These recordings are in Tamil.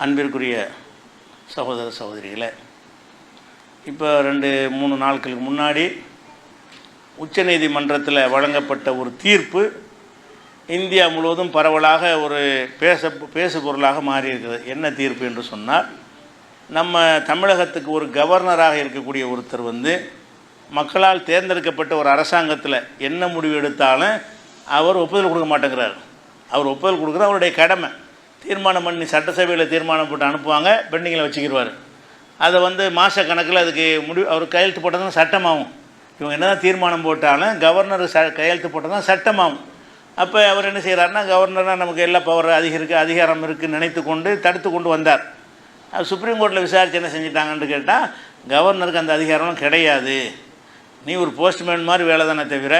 அன்பிற்குரிய சகோதர சகோதரிகளே, இப்போ 2-3 நாட்களுக்கு முன்னாடி உச்சநீதிமன்றத்தில் வழங்கப்பட்ட ஒரு தீர்ப்பு இந்தியா முழுவதும் பரவலாக ஒரு பேசு பொருளாக மாறியிருக்கிறது. என்ன தீர்ப்பு என்று சொன்னால், நம்ம தமிழகத்துக்கு ஒரு கவர்னராக இருக்கக்கூடிய ஒருத்தர் மக்களால் தேர்ந்தெடுக்கப்பட்ட ஒரு அரசாங்கத்தில் என்ன முடிவு எடுத்தாலும் அவர் ஒப்புதல் கொடுக்க மாட்டேங்கிறார். அவர் ஒப்புதல் கொடுக்குறது அவருடைய கடமை. தீர்மானம் பண்ணி சட்டசபையில் தீர்மானம் போட்டு அனுப்புவாங்க, பெண்டிங்கில் வச்சுக்கிடுவார். அதை மாத கணக்கில் அதுக்கு அவர் கையெழுத்து போட்டால் தான் சட்டமாகும். இவங்க என்ன தான் தீர்மானம் போட்டாலும் கவர்னர் கையெழுத்து போட்டால் தான் சட்டமாகும். அப்போ அவர் என்ன செய்கிறாருன்னா, கவர்னராக நமக்கு எல்லா பவர் அதிகாரம் இருக்குதுன்னு நினைத்து கொண்டு தடுத்து கொண்டு வந்தார். சுப்ரீம் கோர்ட்டில் விசாரித்து என்ன செஞ்சிட்டாங்கன்னு கேட்டால், கவர்னருக்கு அந்த அதிகாரம்லாம் கிடையாது, நீ ஒரு போஸ்ட்மேன் மாதிரி வேலை தானே தவிர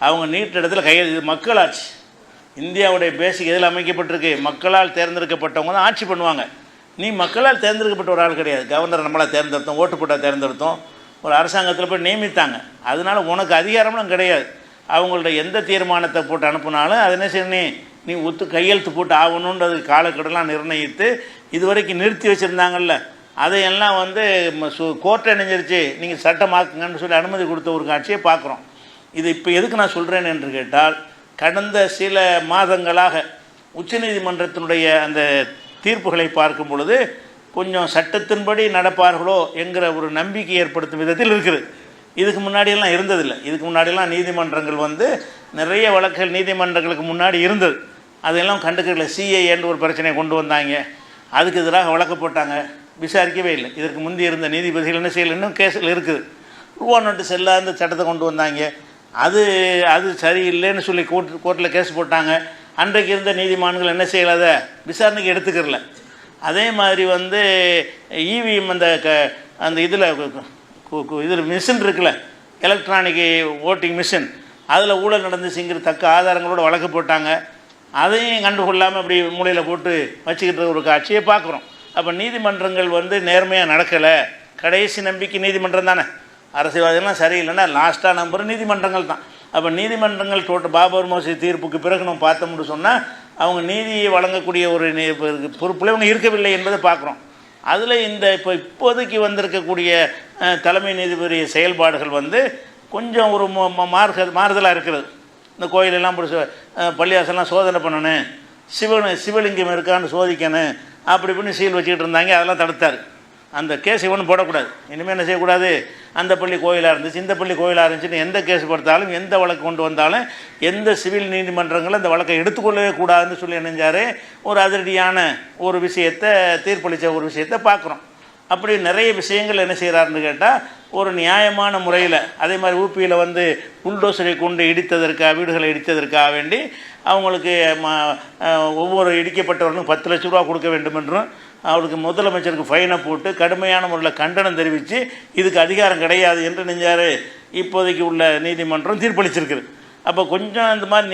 அவங்க நீட்ட இடத்துல இது மக்களாட்சி. இந்தியாவுடைய பேசிக் எதில் அமைக்கப்பட்டிருக்கு? மக்களால் தேர்ந்தெடுக்கப்பட்டவங்க தான் ஆட்சி பண்ணுவாங்க. நீ மக்களால் தேர்ந்தெடுக்கப்பட்ட ஒரு ஆள் கிடையாது. கவர்னர் நம்மளால் தேர்ந்தெடுத்தோம், ஓட்டு போட்டால் தேர்ந்தெடுத்தோம், ஒரு அரசாங்கத்தில் போய் நியமித்தாங்க. அதனால் உனக்கு அதிகாரம்லாம் கிடையாது. அவங்கள்ட்ட எந்த தீர்மானத்தை போட்டு அனுப்புனாலும் அதை என்ன செய்யணும், நீ கையெழுத்து போட்டு ஆகணுன்றது காலக்கெடலாம் நிர்ணயித்து இதுவரைக்கும் நிறுத்தி வச்சுருந்தாங்கல்ல, அதையெல்லாம் கோர்ட்டை நினைஞ்சிருச்சு, நீங்கள் சட்டமாக்குங்கன்னு சொல்லி அனுமதி கொடுத்த ஒரு காட்சியை பார்க்குறோம். இது இப்போ எதுக்கு நான் சொல்கிறேன் என்று கேட்டால், கடந்த சில மாதங்களாக உச்சநீதிமன்றத்தினுடைய அந்த தீர்ப்புகளை பார்க்கும் பொழுது கொஞ்சம் சட்டத்தின்படி நடப்பார்களோ என்கிற ஒரு நம்பிக்கை ஏற்படுத்தும் விதத்தில் இருக்குது. இதுக்கு முன்னாடியெல்லாம் இருந்ததில்லை. இதுக்கு முன்னாடியெல்லாம் நீதிமன்றங்கள் நிறைய வழக்குகள் நீதிமன்றங்களுக்கு முன்னாடி இருந்தது. அதெல்லாம் கண்டுக்கல. சிஏஏன்னு ஒரு பிரச்சனையை கொண்டு வந்தாங்க, அதுக்கு எதிராக வழக்கு போட்டாங்க, விசாரிக்கவே இல்லை. இதற்கு முந்தி இருந்த நீதிபதிகள் என்ன செய்யலை, இன்னும் கேஸில் இருக்குது. ரூபா நோட்டு செல்லாத சட்டத்தை கொண்டு வந்தாங்க, அது சரியில்லைன்னு சொல்லி கோர்ட்டில் கேஸ் போட்டாங்க. அன்றைக்கு இருந்த நீதிமான்கள் என்ன செய்யலாத விசாரணைக்கு எடுத்துக்கிறல. அதே மாதிரி இவிஎம் அந்த இதில் மிஷின் இருக்குல்ல, எலக்ட்ரானிக் ஓட்டிங் மிஷின், அதில் ஊழல் நடந்துச்சுங்கிற தக்க ஆதாரங்களோடு வழக்கு போட்டாங்க. அதையும் கண்டுகொள்ளாமல் அப்படி மூலையில் போட்டு வச்சுக்கிட்டு ஒரு காட்சியை பார்க்குறோம். அப்போ நீதிமன்றங்கள் நேர்மையாக நடக்கலை. கடைசி நம்பிக்கை நீதிமன்றம் தானே. அரசியல்வாதிகள்லாம் சரியில்லைன்னா லாஸ்ட்டாக நம்புகிற நீதிமன்றங்கள் தான். அப்போ நீதிமன்றங்கள் பாபர் மசூதி தீர்ப்புக்கு பிறகு நம்ம பார்த்தோம்னு சொன்னால், அவங்க நீதியை வழங்கக்கூடிய ஒரு பொறுப்பில் இவங்க இருக்கவில்லை என்பதை பார்க்குறோம். அதில் இப்போதைக்கு வந்திருக்கக்கூடிய தலைமை நீதிபதி செயல்பாடுகள் கொஞ்சம் ஒரு மாறுதலாக இருக்கிறது. இந்த கோயிலெல்லாம் பள்ளியாசெல்லாம் சோதனை பண்ணணும், சிவலிங்கம் இருக்கான்னு சோதிக்கணும், அப்படி இப்படின்னு சீல் வச்சுக்கிட்டு இருந்தாங்க. அதெல்லாம் தடுத்தார். அந்த கேஸ் இவனும் போடக்கூடாது. இனிமேல் என்ன செய்யக்கூடாது, அந்த பள்ளி கோயிலாக இருந்துச்சு, இந்த பள்ளி கோயிலாக இருந்துச்சுன்னு எந்த கேஸ் படுத்தாலும், எந்த வழக்கு கொண்டு வந்தாலும், எந்த சிவில் நீதிமன்றங்களும் அந்த வழக்கை எடுத்துக்கொள்ளவே கூடாதுன்னு சொல்லி நினைஞ்சார். ஒரு அதிரடியான ஒரு விஷயத்தை தீர்ப்பளித்த ஒரு விஷயத்தை பார்க்குறோம். அப்படி நிறைய விஷயங்கள் என்ன செய்கிறாருன்னு கேட்டால், ஒரு நியாயமான முறையில், அதே மாதிரி ஊபியில் புல்டோசரை கொண்டு இடித்ததற்காக, வீடுகளை இடித்ததற்காக வேண்டி அவங்களுக்கு ஒவ்வொரு இடிக்கப்பட்டவர்களும் 10 லட்ச ரூபா கொடுக்க வேண்டும் என்றும், அவருக்கு முதலமைச்சருக்கு ஃபைனை போட்டு கடுமையான முறையில் கண்டனம் தெரிவித்து இதுக்கு அதிகாரம் கிடையாது என்று நெஞ்சார் இப்போதைக்கு உள்ள நீதிமன்றம் தீர்ப்பளிச்சிருக்குது. அப்போ கொஞ்சம் இந்த மாதிரி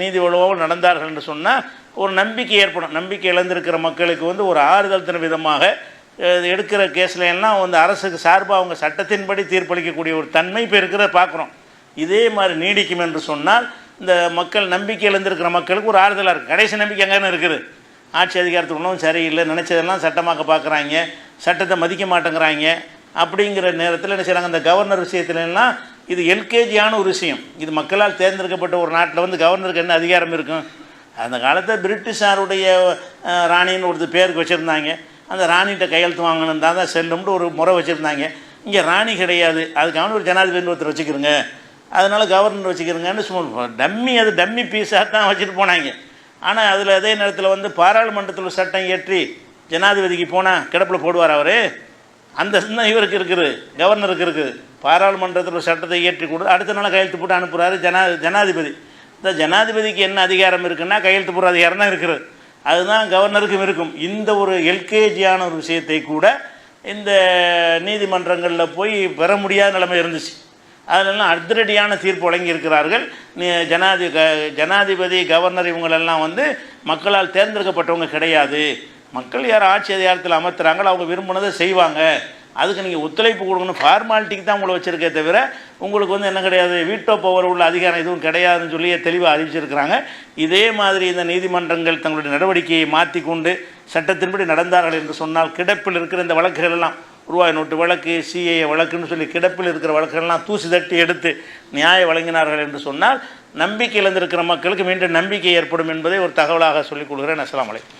நீதி வலுவாக நடந்தார்கள் என்று சொன்னால் ஒரு நம்பிக்கை ஏற்படும். நம்பிக்கை இழந்திருக்கிற மக்களுக்கு ஒரு ஆறுதல் தரும் விதமாக எடுக்கிற கேஸில் எல்லாம் அரசுக்கு சார்பாக அவங்க சட்டத்தின்படி தீர்ப்பளிக்கக்கூடிய ஒரு தன்மை இப்போ இருக்கிறத பார்க்குறோம். இதே மாதிரி நீடிக்கும் என்று சொன்னால் இந்த மக்கள் நம்பிக்கை இழந்திருக்கிற மக்களுக்கு ஒரு ஆறுதலாக இருக்குது. கடைசி நம்பிக்கை எங்கன்னு இருக்குது, ஆட்சி அதிகாரத்துக்கு ஒன்றும் சரியில்லை, நினச்சதெல்லாம் சட்டமாக்க பார்க்குறாங்க, சட்டத்தை மதிக்க மாட்டேங்கிறாங்க. அப்படிங்கிற நேரத்தில் என்ன செய்கிறாங்க, அந்த கவர்னர் விஷயத்துலலாம் இது எல்கேஜியான ஒரு விஷயம். இது மக்களால் தேர்ந்தெடுக்கப்பட்ட ஒரு நாட்டில் கவர்னருக்கு என்ன அதிகாரம் இருக்கும்? அந்த காலத்தில் பிரிட்டிஷாருடைய ராணின்னு ஒரு பேருக்கு வச்சுருந்தாங்க. அந்த ராணிகிட்ட கையெழுத்து வாங்கணும் தான் செல்லும்னு ஒரு முறை வச்சுருந்தாங்க. இங்கே ராணி கிடையாது, அதுக்கான ஒரு ஜனாதிபதி ஒருத்தர் வச்சுக்கிறோங்க, அதனால் கவர்னர் வச்சுக்கிறோங்கன்னு சும்மா டம்மி பீஸாக தான் வச்சுட்டு போனாங்க. ஆனால் அதில் அதே நேரத்தில் பாராளுமன்றத்தில் சட்டம் இயற்றி ஜனாதிபதிக்கு போனால் கிடப்பில் போடுவார் அவர். அந்த சின்னம் இவருக்கு இருக்குது, கவர்னருக்கு இருக்குது. பாராளுமன்றத்தில் சட்டத்தை இயற்றி கொடு, அடுத்த நாள் கையெழுத்து போட்டு அனுப்புகிறாரு ஜனாதிபதி. இந்த ஜனாதிபதிக்கு என்ன அதிகாரம் இருக்குன்னா கையெழுத்து போடுற அதிகாரம் தான் இருக்கிறது. அதுதான் கவர்னருக்கும் இருக்கும். இந்த ஒரு எல்கேஜியான ஒரு விஷயத்தை கூட இந்த நீதிமன்றங்களில் போய் பெற முடியாத நிலைமை இருந்துச்சு. அதிலெல்லாம் அதிரடியான தீர்ப்பு வழங்கியிருக்கிறார்கள். ஜனாதிபதி கவர்னர் இவங்களெல்லாம் மக்களால் தேர்ந்தெடுக்கப்பட்டவங்க கிடையாது, மக்கள் யார் ஆட்சி அதிகாரத்தில் அமர்த்துறாங்களோ அவங்க விரும்பினதை செய்வாங்க அதுக்கு நீங்கள் ஒத்துழைப்பு கொடுக்கணும், ஃபார்மாலிட்டிக்கு தான் உங்களை வச்சுருக்கே தவிர உங்களுக்கு வந்து என்ன கிடையாது, வீட்டோ பவர் உள்ள அதிகாரம் எதுவும் கிடையாதுன்னு சொல்லி தெளிவாக அறிவிச்சிருக்கிறாங்க. இதே மாதிரி இந்த நீதிமன்றங்கள் தங்களுடைய நடவடிக்கையை மாற்றிக்கொண்டு சட்டத்தின்படி நடந்தார்கள் என்று சொன்னால் கிடப்பில் இருக்கிற இந்த வழக்குகள் எல்லாம் ரூபாய் நோட்டு வழக்கு, சிஏஏ வழக்குன்னு சொல்லி கிடப்பில் இருக்கிற வழக்குகள்லாம் தூசி தட்டி எடுத்து நியாயம் வழங்கினார்கள் என்று சொன்னால் நம்பிக்கை இழந்திருக்கிற மக்களுக்கு மீண்டும் நம்பிக்கை ஏற்படும் என்பதை ஒரு தகவலாக சொல்லிக் கொள்கிறேன். அஸ்ஸலாமு அலைக்கும்.